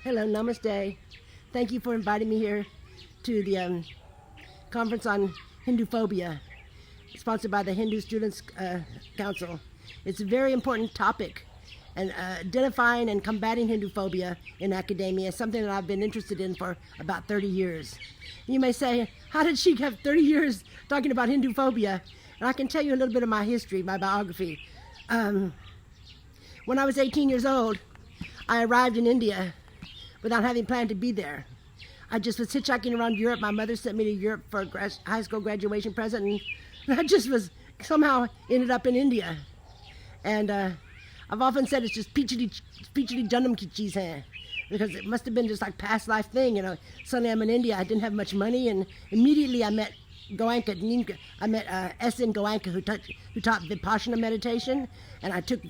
Hello, namaste. Thank you for inviting me here to the conference on Hindu phobia, sponsored by the Hindu Students Council. It's a very important topic, and identifying and combating Hindu phobia in academia is something that I've been interested in for about 30 years. You may say, how did she have 30 years talking about Hindu phobia? And I can tell you a little bit of my history, my biography. When I was 18 years old, I arrived in India without having planned to be there. I just was hitchhiking around Europe. My mother sent me to Europe for a high school graduation present, and I just was somehow ended up in India. And I've often said it's just pichadi janam ki cheez hai, because it must have been just like past life thing, you know. Suddenly I'm in India. I didn't have much money, and immediately I met Goenka. I met S.N. Goenka, who taught Vipassana meditation, and I took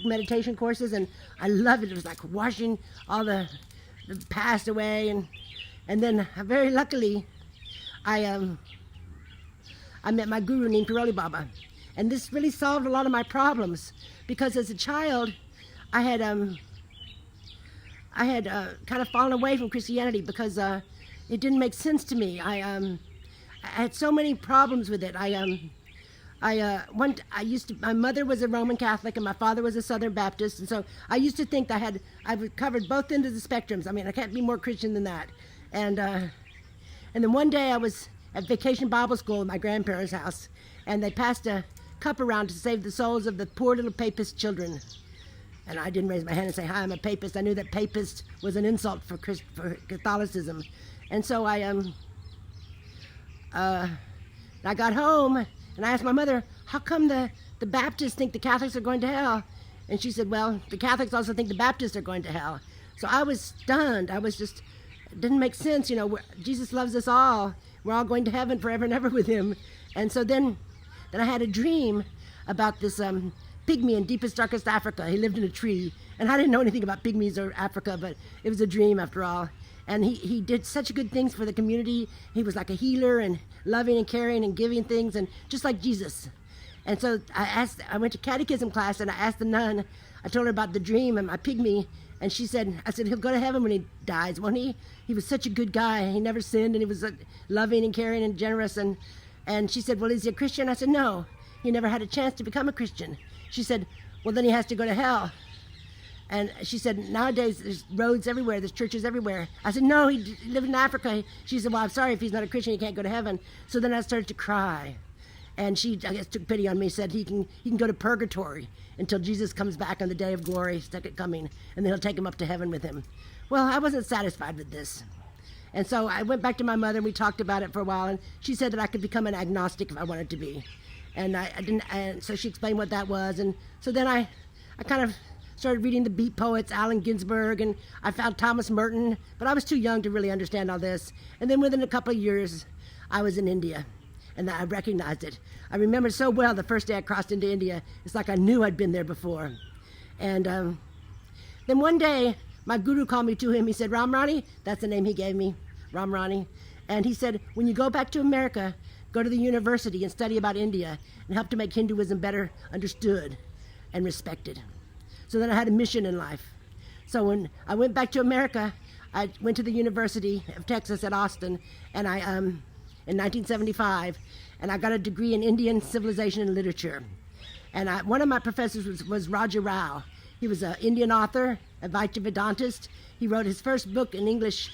meditation courses, and I loved it. It was like washing all the past away, and then very luckily I met my guru named Karoli Baba, and this really solved a lot of my problems, because as a child I had kind of fallen away from Christianity because it didn't make sense to me. I had so many problems with it. My mother was a Roman Catholic and my father was a Southern Baptist, and so I used to think that I've covered both ends of the spectrums. I mean, I can't be more Christian than that. And then one day I was at vacation Bible school at my grandparents' house, and they passed a cup around to save the souls of the poor little papist children. And I didn't raise my hand and say, hi, I'm a papist. I knew that papist was an insult for Catholicism. And so I got home and I asked my mother, how come the Baptists think the Catholics are going to hell? And she said, well, the Catholics also think the Baptists are going to hell. So I was stunned. It didn't make sense. You know, Jesus loves us all. We're all going to heaven forever and ever with him. And so then I had a dream about this pygmy in deepest, darkest Africa. He lived in a tree. And I didn't know anything about pygmies or Africa, but it was a dream after all. And he did such good things for the community. He was like a healer and loving and caring and giving things, and just like Jesus. And so I went to catechism class and I asked the nun, I told her about the dream and my pygmy, and I said, he'll go to heaven when he dies, won't he? He was such a good guy. He never sinned, and he was loving and caring and generous. And she said, well, is he a Christian? I said, no, he never had a chance to become a Christian. She said, well, then he has to go to hell. And she said, nowadays there's roads everywhere, there's churches everywhere. I said, no, he lived in Africa. She said, well, I'm sorry, if he's not a Christian, he can't go to heaven. So then I started to cry. And she, I guess, took pity on me, said he can go to purgatory until Jesus comes back on the day of glory, second coming, and then he'll take him up to heaven with him. Well, I wasn't satisfied with this. And so I went back to my mother and we talked about it for a while, and she said that I could become an agnostic if I wanted to be. And I didn't, and so she explained what that was. And so then I kind of started reading the beat poets, Allen Ginsberg, and I found Thomas Merton, but I was too young to really understand all this. And then within a couple of years, I was in India, and I recognized it. I remember so well the first day I crossed into India. It's like I knew I'd been there before. And then one day, my guru called me to him. He said, RamRani, that's the name he gave me, RamRani. And he said, when you go back to America, go to the university and study about India and help to make Hinduism better understood and respected. So then I had a mission in life. So when I went back to America, I went to the University of Texas at Austin, and in 1975, and I got a degree in Indian civilization and literature. And one of my professors was Raja Rao. He was an Indian author, a Vaishya Vedantist. He wrote his first book in English.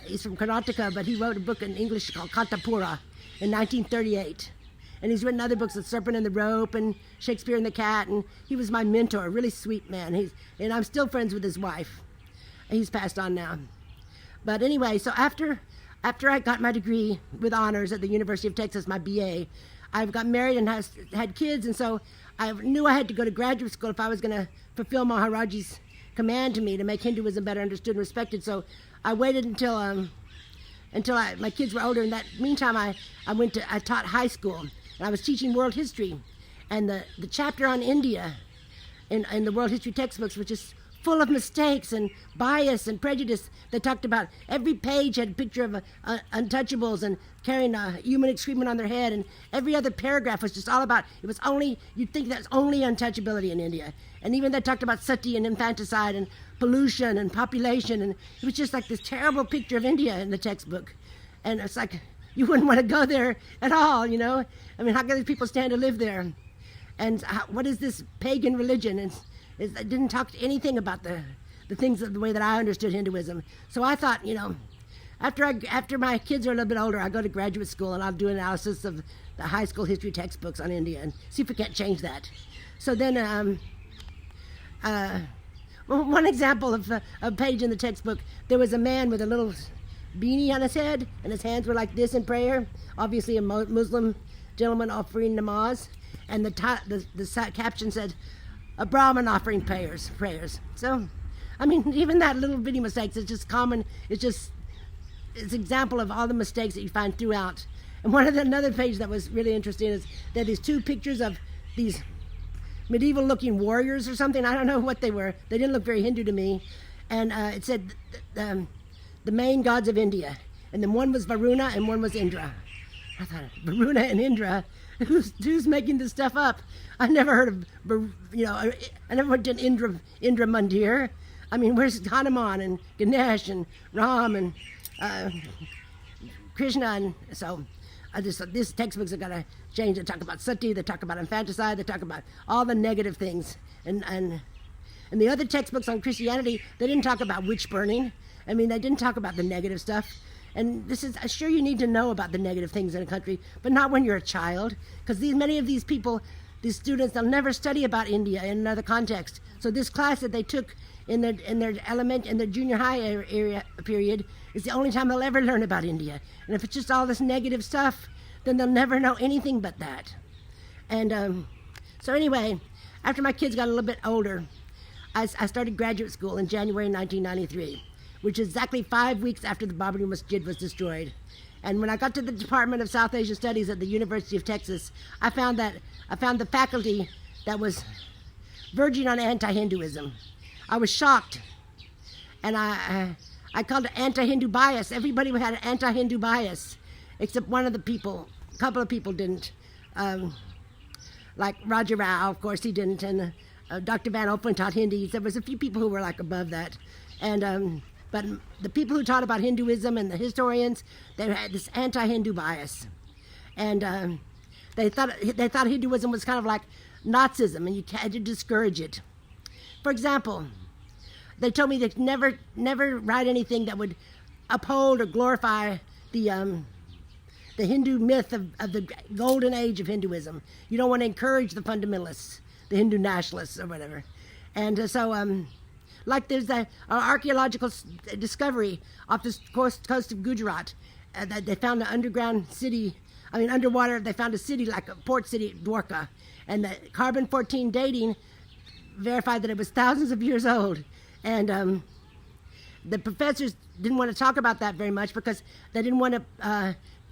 He's from Karnataka, but he wrote a book in English called Kantapura in 1938. And he's written other books, The Serpent and the Rope and Shakespeare and the Cat, and he was my mentor, a really sweet man. And I'm still friends with his wife. He's passed on now. But anyway, so after I got my degree with honors at the University of Texas, my BA, I got married and had kids, and so I knew I had to go to graduate school if I was going to fulfill Maharaji's command to me to make Hinduism better understood and respected. So I waited until my kids were older. In that meantime, I taught high school. And I was teaching world history, and the chapter on India in the world history textbooks was just full of mistakes and bias and prejudice. They talked about every page had a picture of untouchables and carrying a human excrement on their head, and every other paragraph was just all about, it was only, you'd think that's only untouchability in India. And even they talked about sati and infanticide and pollution and population, and it was just like this terrible picture of India in the textbook. And it's like, you wouldn't want to go there at all, you know? I mean, how can these people stand to live there? And what is this pagan religion? It didn't talk anything about the things the way that I understood Hinduism. So I thought, you know, after my kids are a little bit older, I'll go to graduate school and I'll do an analysis of the high school history textbooks on India and see if we can't change that. So then, one example of a page in the textbook, there was a man with a little beanie on his head, and his hands were like this in prayer, obviously a Muslim gentleman offering namaz, and the caption said, a Brahmin offering prayers. So, I mean, even that little bitty mistakes, it's just common, it's an example of all the mistakes that you find throughout. And another page that was really interesting is there are these two pictures of these medieval looking warriors or something. I don't know what they were. They didn't look very Hindu to me. And it said the main gods of India. And then one was Varuna and one was Indra. I thought, Varuna and Indra? Who's making this stuff up? I never heard of, you know, I never went to an Indra Mandir. I mean, where's Hanuman and Ganesh and Ram and Krishna? And so I just thought these textbooks are going to change. They talk about sati, they talk about infanticide, they talk about all the negative things. And the other textbooks on Christianity, they didn't talk about witch burning. I mean, they didn't talk about the negative stuff. And this is, sure, you need to know about the negative things in a country, but not when you're a child, because many of these people, these students, they'll never study about India in another context. So this class that they took in their junior high area period is the only time they'll ever learn about India. And if it's just all this negative stuff, then they'll never know anything but that. And so anyway, after my kids got a little bit older, I started graduate school in January 1993. Which is exactly 5 weeks after the Babri Masjid was destroyed. And when I got to the Department of South Asian Studies at the University of Texas, I found the faculty that was verging on anti-Hinduism. I was shocked, and I called it anti-Hindu bias. Everybody had an anti-Hindu bias, except a couple of people didn't. Like Raja Rao, of course, he didn't, and Dr. Van Opelen taught Hindi. There was a few people who were like above that, and but the people who taught about Hinduism and the historians, they had this anti-Hindu bias. And they thought Hinduism was kind of like Nazism, and you had to discourage it. For example, they told me to never write anything that would uphold or glorify the Hindu myth of the golden age of Hinduism. You don't want to encourage the fundamentalists, the Hindu nationalists or whatever. And so like there's an archaeological discovery off the coast of Gujarat that they found an underwater, they found a city like a port city, Dwarka, and the carbon-14 dating verified that it was thousands of years old. And the professors didn't want to talk about that very much because they didn't want to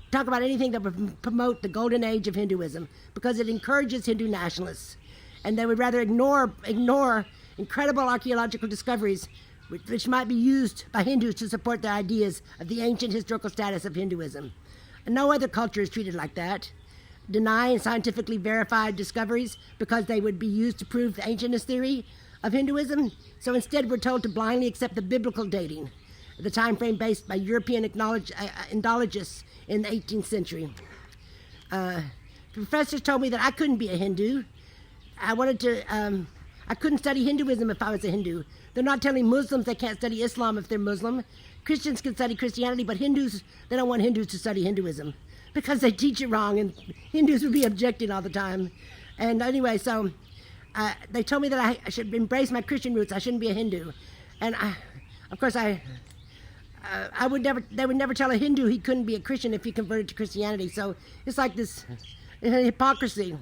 talk about anything that would promote the golden age of Hinduism because it encourages Hindu nationalists. And they would rather ignore incredible archaeological discoveries which might be used by Hindus to support their ideas of the ancient historical status of Hinduism. And no other culture is treated like that. Denying scientifically verified discoveries because they would be used to prove the ancientness theory of Hinduism. So instead we're told to blindly accept the biblical dating, the time frame based by European Indologists in the 18th century. Professors told me that I couldn't be a Hindu. I couldn't study Hinduism if I was a Hindu. They're not telling Muslims they can't study Islam if they're Muslim. Christians can study Christianity, but Hindus, they don't want Hindus to study Hinduism because they teach it wrong, and Hindus would be objecting all the time. And anyway, so they told me that I should embrace my Christian roots. I shouldn't be a Hindu. And they would never tell a Hindu he couldn't be a Christian if he converted to Christianity. So it's like this hypocrisy.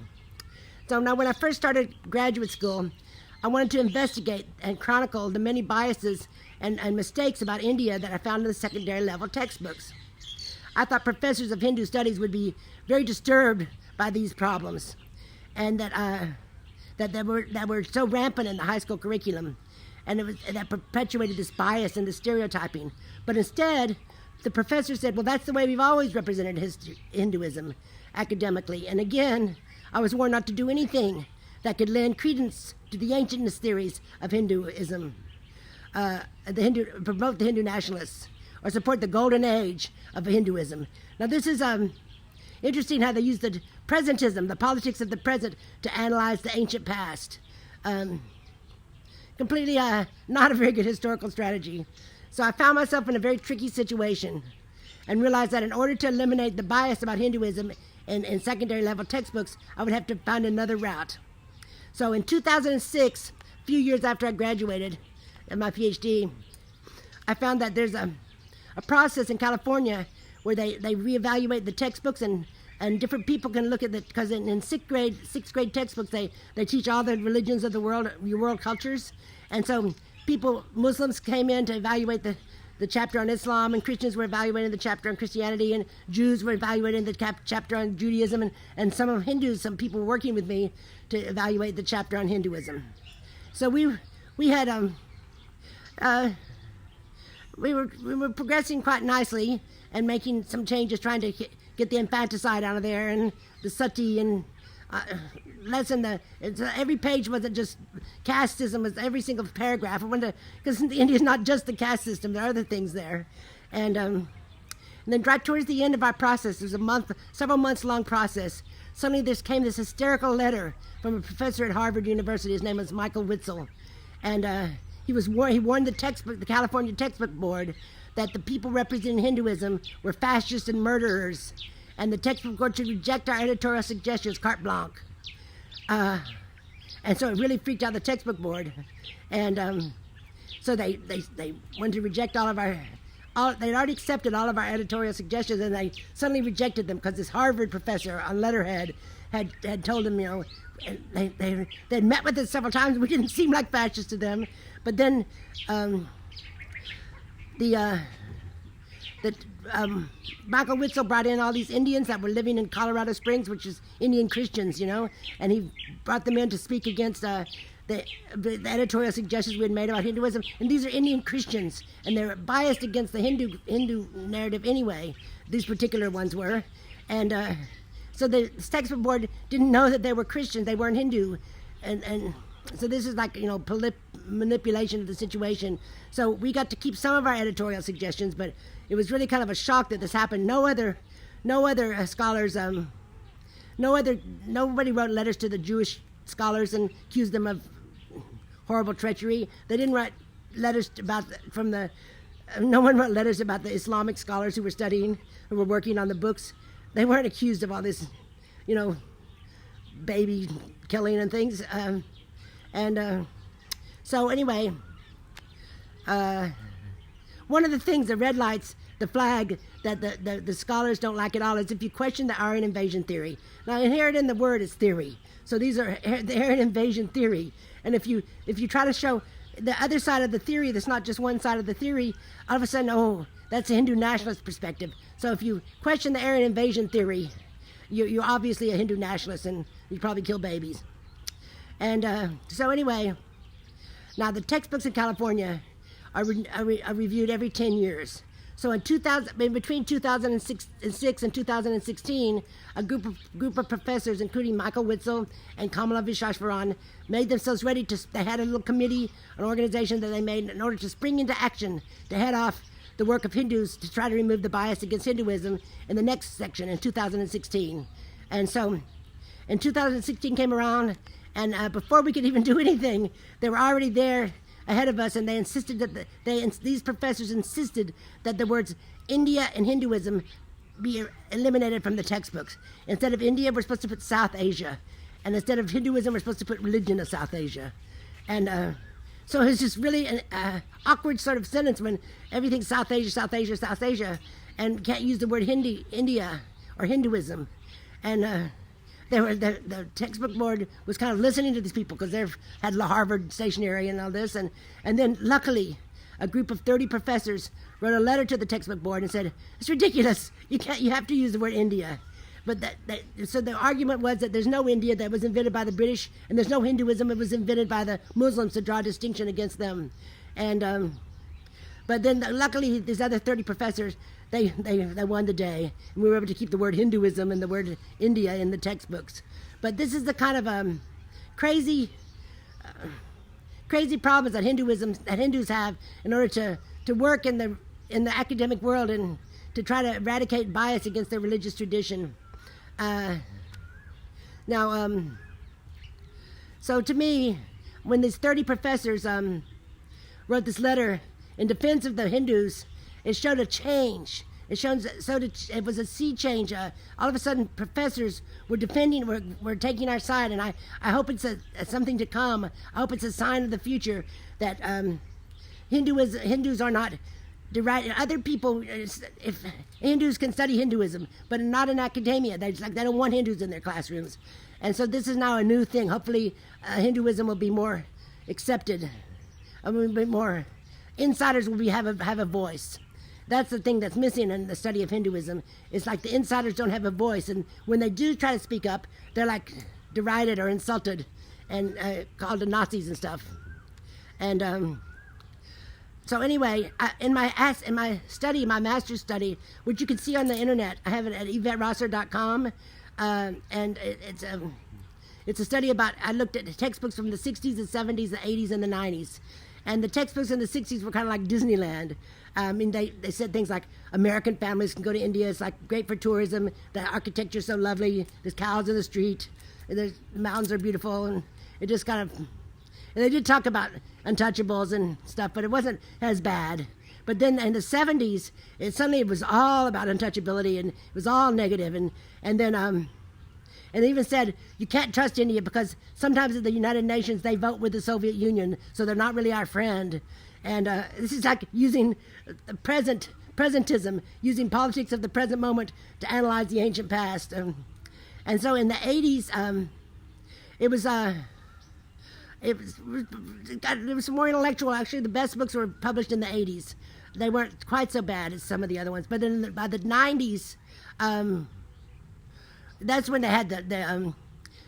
So now when I first started graduate school, I wanted to investigate and chronicle the many biases and mistakes about India that I found in the secondary level textbooks. I thought professors of Hindu studies would be very disturbed by these problems, and that were so rampant in the high school curriculum. and that perpetuated this bias and the stereotyping. But instead, the professor said, well, that's the way we've always represented Hinduism academically. And again, I was warned not to do anything that could lend credence to the ancientness theories of Hinduism, promote the Hindu nationalists, or support the golden age of Hinduism. Now this is interesting how they use the presentism, the politics of the present, to analyze the ancient past. Completely not a very good historical strategy. So I found myself in a very tricky situation and realized that in order to eliminate the bias about Hinduism in secondary level textbooks, I would have to find another route. So in 2006, a few years after I graduated in my PhD, I found that there's a process in California where they reevaluate the textbooks, and different people can look at it, because in sixth grade textbooks, they teach all the religions of the world, your world cultures. And so Muslims came in to evaluate the chapter on Islam, and Christians were evaluating the chapter on Christianity, and Jews were evaluating the chapter on Judaism, and some people were working with me to evaluate the chapter on Hinduism. So we were progressing quite nicely and making some changes, trying to get the infanticide out of there, and the sati, and every page wasn't just casteism, was every single paragraph. Because India is not just the caste system, there are other things there. And then right towards the end of our process, it was several months long process, suddenly there came this hysterical letter from a professor at Harvard University. His name was Michael Witzel. And he warned the California Textbook Board that the people representing Hinduism were fascists and murderers, and the textbook board should reject our editorial suggestions carte blanche. And so it really freaked out the textbook board. And so they wanted to reject they'd already accepted all of our editorial suggestions, and they suddenly rejected them because this Harvard professor on letterhead had told them, they'd met with us several times. We didn't seem like fascists to them. But then Michael Witzel brought in all these Indians that were living in Colorado Springs, which is Indian Christians, and he brought them in to speak against the editorial suggestions we had made about Hinduism. And these are Indian Christians, and they're biased against the Hindu narrative anyway. These particular ones were. And so the textbook board didn't know that they were Christians. They weren't Hindu. And so this is like, manipulation of the situation. So we got to keep some of our editorial suggestions, but it was really kind of a shock that this happened. No other scholars, nobody wrote letters to the Jewish scholars and accused them of horrible treachery. They didn't write letters no one wrote letters about the Islamic scholars who were working on the books. They weren't accused of all this, baby killing and things. So anyway, one of the things, the red lights, the flag, that the scholars don't like at all is if you question the Aryan invasion theory. Now, inherent in the word is theory. So these are the Aryan invasion theory. And if you try to show the other side of the theory, that's not just one side of the theory, all of a sudden, that's a Hindu nationalist perspective. So if you question the Aryan invasion theory, you're obviously a Hindu nationalist, and you probably kill babies. And so anyway, now the textbooks in California are reviewed every 10 years. So between 2006 and 2016, a group of professors, including Michael Witzel and Kamala Vishwaswaran, made themselves ready they had a little committee, an organization that they made in order to spring into action to head off the work of Hindus to try to remove the bias against Hinduism in the next section in 2016. And so in 2016 came around, and before we could even do anything, they were already there ahead of us, and they insisted that these professors insisted that the words India and Hinduism be eliminated from the textbooks. Instead of India, we're supposed to put South Asia, and instead of Hinduism, we're supposed to put religion of South Asia. And so it's just really an awkward sort of sentence when everything's South Asia, South Asia, South Asia, and can't use the word India or Hinduism. And the textbook board was kind of listening to these people because they've had Harvard stationery and all this. And then luckily, a group of 30 professors wrote a letter to the textbook board and said, it's ridiculous. You have to use the word India. But so the argument was that there's no India that was invented by the British, and there's no Hinduism that was invented by the Muslims to draw a distinction against them. And but then luckily these other 30 professors, they won the day, and we were able to keep the word Hinduism and the word India in the textbooks. But this is the kind of crazy problems that Hindus have in order to work in the academic world and to try to eradicate bias against their religious tradition. So to me, when these 30 professors wrote this letter in defense of the Hindus, it showed a change. It was a sea change. All of a sudden, professors were taking our side, and I hope it's something to come. I hope it's a sign of the future that Hindus are not derided. Other people, if Hindus can study Hinduism, but not in academia. They don't want Hindus in their classrooms, and so this is now a new thing. Hopefully, Hinduism will be more accepted. A little bit more. Insiders will have a voice. That's the thing that's missing in the study of Hinduism. It's like the insiders don't have a voice, and when they do try to speak up, they're like derided or insulted and called the Nazis and stuff. And so anyway, in my master's study, which you can see on the internet, I have it at YvetteRosser.com, and it's a study about, I looked at textbooks from the 60s, the 70s, the 80s, and the 90s. And the textbooks in the 60s were kind of like Disneyland. I mean, they said things like American families can go to India. It's like great for tourism. The architecture's so lovely. There's cows in the street. And the mountains are beautiful. And it just kind of... And they did talk about untouchables and stuff, but it wasn't as bad. But then in the 70s, it was all about untouchability, and it was all negative. And then... And they even said, you can't trust India because sometimes at the United Nations, they vote with the Soviet Union, so they're not really our friend. And this is like using the presentism, using politics of the present moment to analyze the ancient past. And so in the 80s, it was more intellectual. Actually, the best books were published in the 80s. They weren't quite so bad as some of the other ones. But then by the 90s, that's when they had the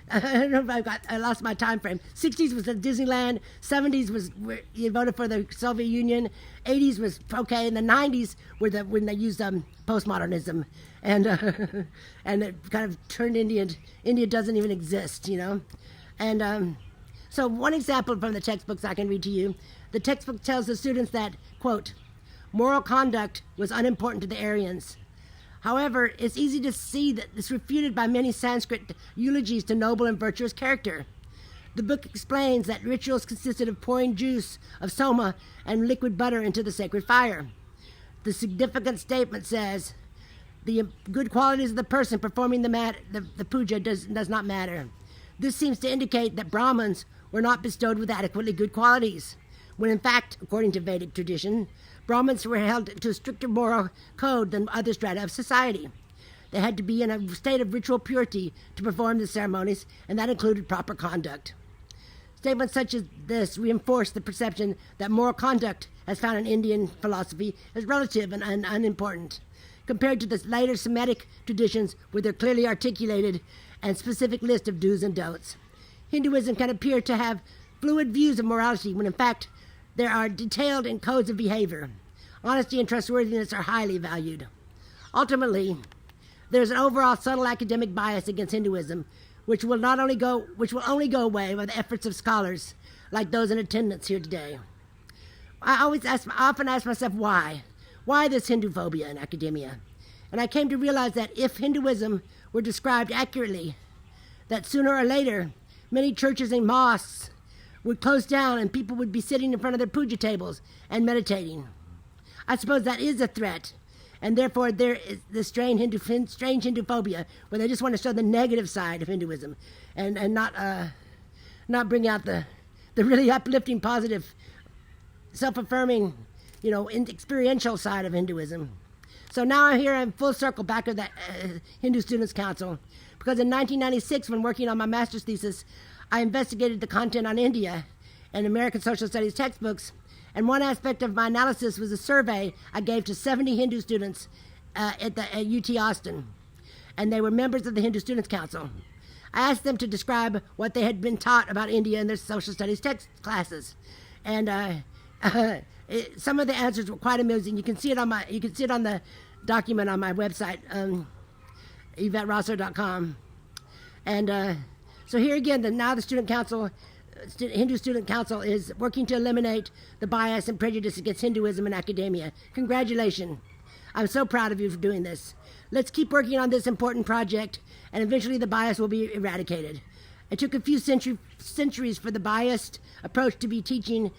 I don't know if I lost my time frame. 60s was the Disneyland, 70s was where you voted for the Soviet Union, 80s was okay, and the 90s were when they used postmodernism, and it kind of turned India doesn't even exist, you know. And so one example from the textbooks I can read to you. The textbook tells the students that, quote, moral conduct was unimportant to the Aryans. However, it's easy to see that it's refuted by many Sanskrit eulogies to noble and virtuous character. The book explains that rituals consisted of pouring juice of soma and liquid butter into the sacred fire. The significant statement says, the good qualities of the person performing the puja does not matter. This seems to indicate that Brahmins were not bestowed with adequately good qualities, when in fact, according to Vedic tradition, Brahmins were held to a stricter moral code than other strata of society. They had to be in a state of ritual purity to perform the ceremonies, and that included proper conduct. Statements such as this reinforce the perception that moral conduct, as found in Indian philosophy, is relative and unimportant, compared to the later Semitic traditions with their clearly articulated and specific list of do's and don'ts. Hinduism can appear to have fluid views of morality when in fact there are detailed in codes of behavior. Honesty and trustworthiness are highly valued. Ultimately, there's an overall subtle academic bias against Hinduism, which will only go away by the efforts of scholars like those in attendance here today. I often ask myself why. Why this Hindu phobia in academia? And I came to realize that if Hinduism were described accurately, that sooner or later, many churches and mosques would close down and people would be sitting in front of their puja tables and meditating. I suppose that is a threat, and therefore there is this strange Hindu phobia where they just want to show the negative side of Hinduism and not bring out the really uplifting, positive, self-affirming, experiential side of Hinduism. So now I'm full circle back of the Hindu Students' Council, because in 1996, when working on my master's thesis, I investigated the content on India and American social studies textbooks, and one aspect of my analysis was a survey I gave to 70 Hindu students at UT Austin. and they were members of the Hindu Students' Council. I asked them to describe what they had been taught about India in their social studies text classes, and some of the answers were quite amusing. You can see it on the document on my website, YvetteRosser.com. And so here again, now the Hindu Student Council is working to eliminate the bias and prejudice against Hinduism in academia. Congratulations. I'm so proud of you for doing this. Let's keep working on this important project, and eventually the bias will be eradicated. It took a few centuries for the biased approach to the teaching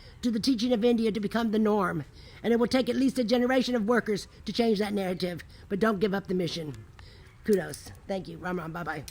of India to become the norm, and it will take at least a generation of workers to change that narrative. But don't give up the mission. Kudos. Thank you. Ram Ram. Bye-bye.